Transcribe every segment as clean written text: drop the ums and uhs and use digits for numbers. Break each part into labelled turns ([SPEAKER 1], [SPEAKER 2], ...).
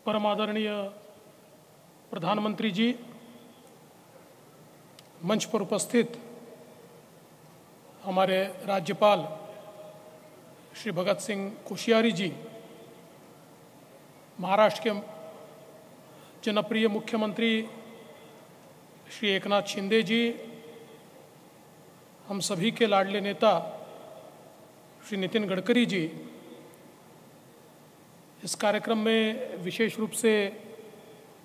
[SPEAKER 1] परम आदरणीय प्रधानमंत्री जी, मंच पर उपस्थित हमारे राज्यपाल श्री भगत सिंह कोश्यारी जी, महाराष्ट्र के जनप्रिय मुख्यमंत्री श्री एकनाथ शिंदे जी, हम सभी के लाडले नेता श्री नितिन गडकरी जी, इस कार्यक्रम में विशेष रूप से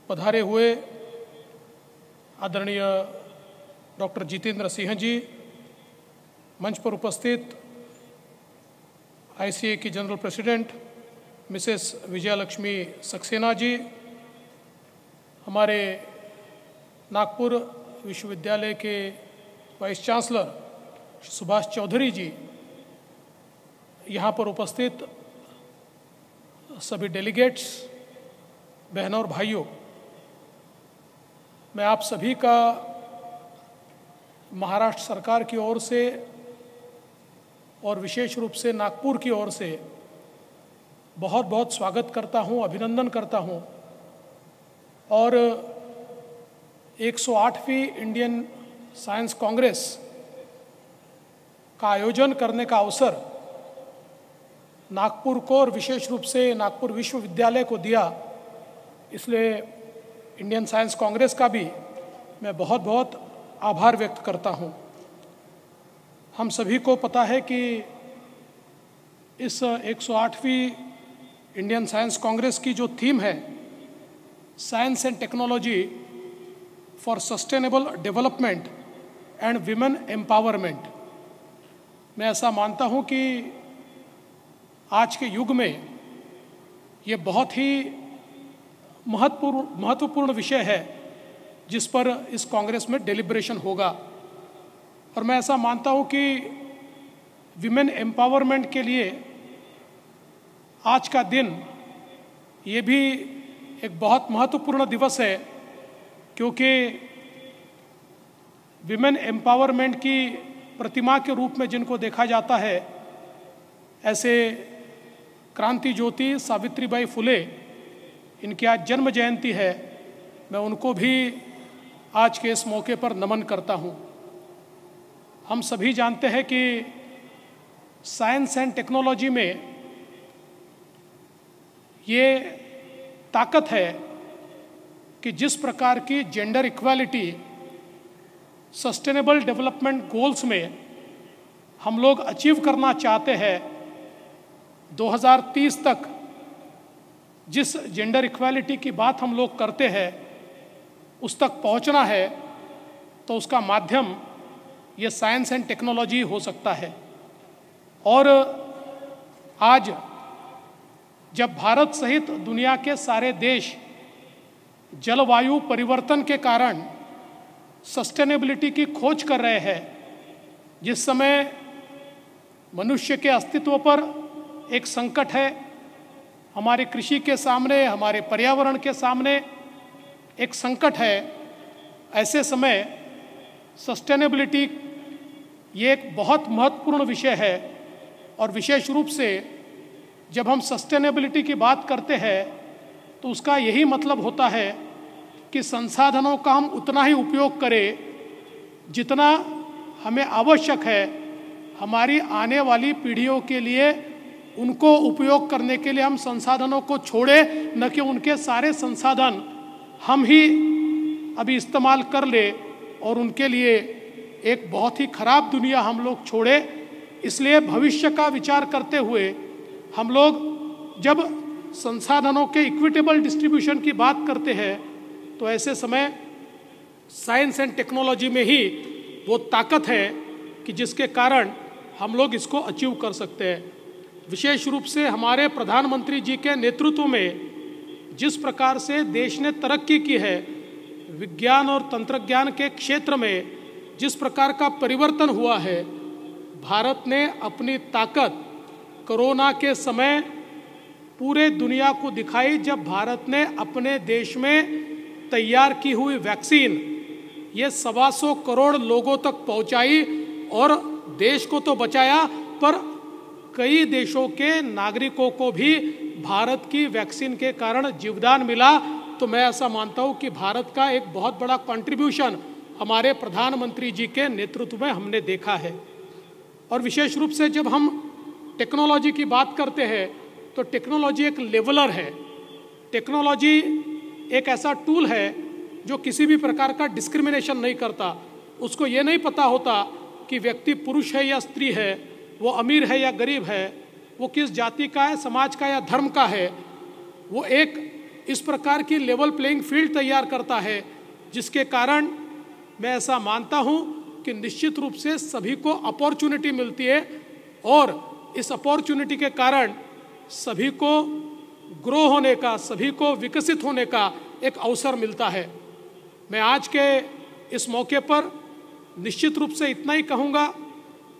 [SPEAKER 1] पधारे हुए आदरणीय डॉक्टर जितेंद्र सिंह जी, मंच पर उपस्थित ICA की general president Mrs Vijayalakshmi Saxena ji, हमारे नागपुर विश्वविद्यालय के वाइस चांसलर सुभाष चौधरी जी, यहाँ पर उपस्थित सभी डेलीगेट्स, बहनों और भाइयों, मैं आप सभी का महाराष्ट्र सरकार की ओर से और विशेष रूप से नागपुर की ओर से बहुत बहुत स्वागत करता हूँ, अभिनंदन करता हूँ। और 108वीं इंडियन साइंस कांग्रेस का आयोजन करने का अवसर नागपुर को और विशेष रूप से नागपुर विश्वविद्यालय को दिया, इसलिए इंडियन साइंस कांग्रेस का भी मैं बहुत बहुत आभार व्यक्त करता हूँ। हम सभी को पता है कि इस 108वीं इंडियन साइंस कांग्रेस की जो थीम है, science and technology for sustainable development and women empowerment, मैं ऐसा मानता हूँ कि आज के युग में ये बहुत ही महत्वपूर्ण विषय है जिस पर इस कांग्रेस में डेलिब्रेशन होगा। और मैं ऐसा मानता हूँ कि विमेन एम्पावरमेंट के लिए आज का दिन ये भी एक बहुत महत्वपूर्ण दिवस है, क्योंकि विमेन एम्पावरमेंट की प्रतिमा के रूप में जिनको देखा जाता है, ऐसे क्रांति ज्योति सावित्रीबाई फुले, इनकी आज जन्म जयंती है, मैं उनको भी आज के इस मौके पर नमन करता हूँ। हम सभी जानते हैं कि साइंस एंड टेक्नोलॉजी में ये ताकत है कि जिस प्रकार की gender equality sustainable development goals में हम लोग अचीव करना चाहते हैं, 2030 तक जिस जेंडर इक्वालिटी की बात हम लोग करते हैं उस तक पहुंचना है, तो उसका माध्यम ये साइंस एंड टेक्नोलॉजी हो सकता है। और आज जब भारत सहित दुनिया के सारे देश जलवायु परिवर्तन के कारण सस्टेनेबिलिटी की खोज कर रहे हैं, जिस समय मनुष्य के अस्तित्व पर एक संकट है, हमारे कृषि के सामने, हमारे पर्यावरण के सामने एक संकट है, ऐसे समय सस्टेनेबिलिटी ये एक बहुत महत्वपूर्ण विषय है। और विशेष रूप से जब हम सस्टेनेबिलिटी की बात करते हैं तो उसका यही मतलब होता है कि संसाधनों का हम उतना ही उपयोग करें जितना हमें आवश्यक है, हमारी आने वाली पीढ़ियों के लिए उनको उपयोग करने के लिए हम संसाधनों को छोड़ें, न कि उनके सारे संसाधन हम ही अभी इस्तेमाल कर ले और उनके लिए एक बहुत ही खराब दुनिया हम लोग छोड़े। इसलिए भविष्य का विचार करते हुए हम लोग जब संसाधनों के इक्विटेबल डिस्ट्रीब्यूशन की बात करते हैं तो ऐसे समय साइंस एंड टेक्नोलॉजी में ही वो ताकत है कि जिसके कारण हम लोग इसको अचीव कर सकते हैं। विशेष रूप से हमारे प्रधानमंत्री जी के नेतृत्व में जिस प्रकार से देश ने तरक्की की है, विज्ञान और तंत्रज्ञान के क्षेत्र में जिस प्रकार का परिवर्तन हुआ है, भारत ने अपनी ताकत कोरोना के समय पूरे दुनिया को दिखाई, जब भारत ने अपने देश में तैयार की हुई वैक्सीन ये 125 करोड़ लोगों तक पहुंचाई और देश को तो बचाया पर कई देशों के नागरिकों को भी भारत की वैक्सीन के कारण जीवदान मिला, तो मैं ऐसा मानता हूँ कि भारत का एक बहुत बड़ा कंट्रीब्यूशन हमारे प्रधानमंत्री जी के नेतृत्व में हमने देखा है। और विशेष रूप से जब हम टेक्नोलॉजी की बात करते हैं तो टेक्नोलॉजी एक लेवलर है। टेक्नोलॉजी एक ऐसा टूल है जो किसी भी प्रकार का डिस्क्रिमिनेशन नहीं करता। उसको ये नहीं पता होता कि व्यक्ति पुरुष है या स्त्री है, वो अमीर है या गरीब है, वो किस जाति का है, समाज का या धर्म का है। वो एक इस प्रकार की लेवल प्लेइंग फील्ड तैयार करता है जिसके कारण मैं ऐसा मानता हूँ कि निश्चित रूप से सभी को अपॉर्चुनिटी मिलती है और इस अपॉर्चुनिटी के कारण सभी को ग्रो होने का, सभी को विकसित होने का एक अवसर मिलता है। मैं आज के इस मौके पर निश्चित रूप से इतना ही कहूँगा,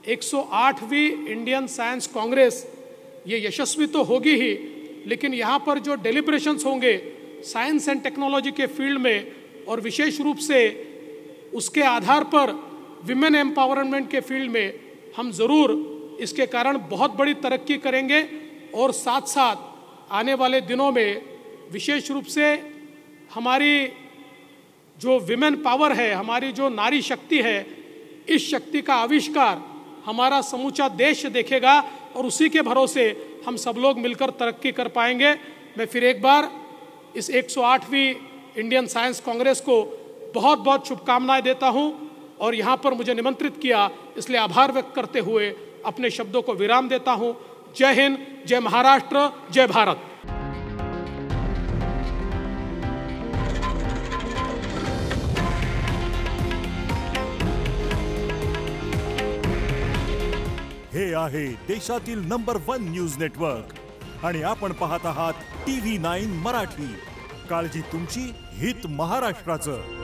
[SPEAKER 1] 108वीं इंडियन साइंस कांग्रेस ये यशस्वी तो होगी ही, लेकिन यहाँ पर जो डेलिब्रेशंस होंगे साइंस एंड टेक्नोलॉजी के फील्ड में और विशेष रूप से उसके आधार पर विमेन एम्पावरमेंट के फील्ड में हम ज़रूर इसके कारण बहुत बड़ी तरक्की करेंगे। और साथ साथ आने वाले दिनों में विशेष रूप से हमारी जो विमेन पावर है, हमारी जो नारी शक्ति है, इस शक्ति का आविष्कार हमारा समूचा देश देखेगा और उसी के भरोसे हम सब लोग मिलकर तरक्की कर पाएंगे। मैं फिर एक बार इस 108वीं इंडियन साइंस कांग्रेस को बहुत बहुत शुभकामनाएं देता हूं और यहां पर मुझे निमंत्रित किया इसलिए आभार व्यक्त करते हुए अपने शब्दों को विराम देता हूं। जय हिंद, जय महाराष्ट्र, जय भारत।
[SPEAKER 2] हे आहे देशातील नंबर 1 न्यूज नेटवर्क आणि आपण पाहत आहात TV9 मराठी। काळजी तुमची, हित महाराष्ट्राचं।